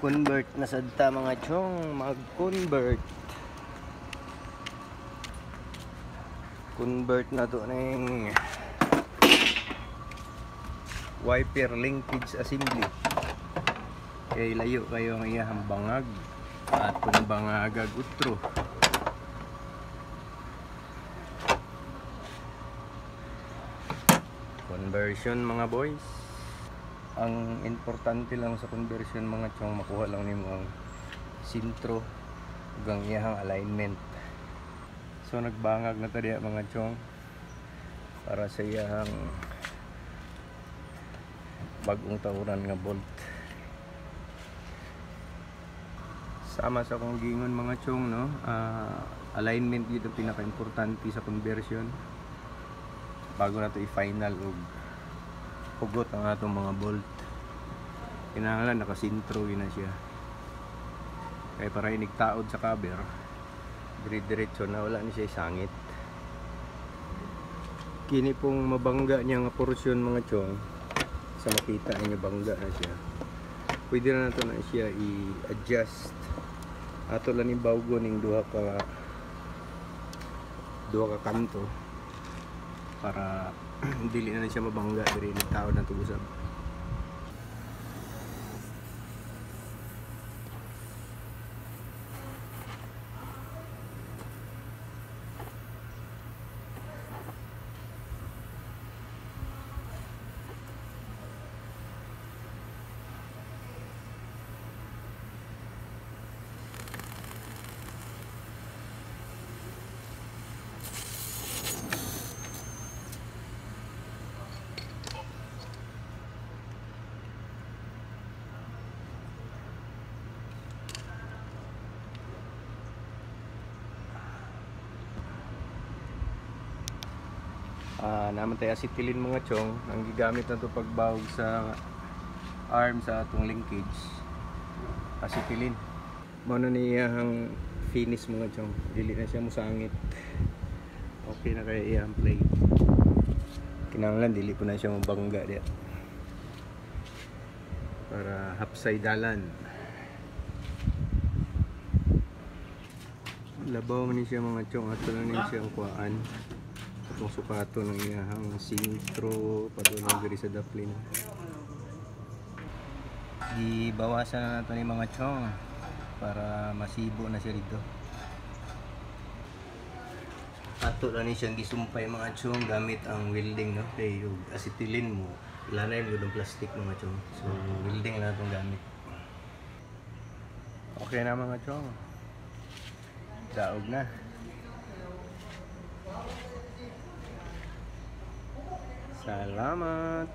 Mag-convert na sadta mga chong, mag-convert. Convert na to ng wiper linkage assembly. Kay layo kayo ang iyahang bangag at kung bangagag utro. Conversion mga boys. Ang importante lang sa conversion mga chong, makuha lang nimo ang sintro ug ang iyahang alignment. So nagbangag na tadi mga chong para sa iyahang bagong tawuran nga bolt. Sama sa kong gingon mga chong, no, alignment dito pinaka-importante sa conversion bago na to i-final og hugot ang atong mga bolt. Kinahanglan nakasintro gina siya kay para inigtaod sa cover dire-diretso na wala ni siya isangit. Kini pong mabangga niya nga porsyon mga chong, sa makita niyo bangga na siya, pwede na nato na siya i-adjust. Ato lang ni bawgo ning duha ka kanto para dili na siya mabangga diri ni tao na tugusab. Naman tayo acetylene mga chong, ang gigamit na to pagbawog sa arm sa atong linkage. Acetylene mo na niyang finish mga chong, dili na siya musangit. Okay na kaya iyang play. Kinahanglan dili po na siya mabangga diya para hapsaydalan. Labaw ni siya mga chong, ato lang ni siyang kuhaan itong sukato ng iyahang sintro padulong diri sa daplin. Gibawasan na nato ni mga chong para masibo na siya dito. Ato lang ni siyang gisumpay mga chong gamit ang welding, no, kay yung acetylene mo ilanay mo yung plastic mga chong, so welding na itong gamit. Okay na mga chong, daog na. Salamat.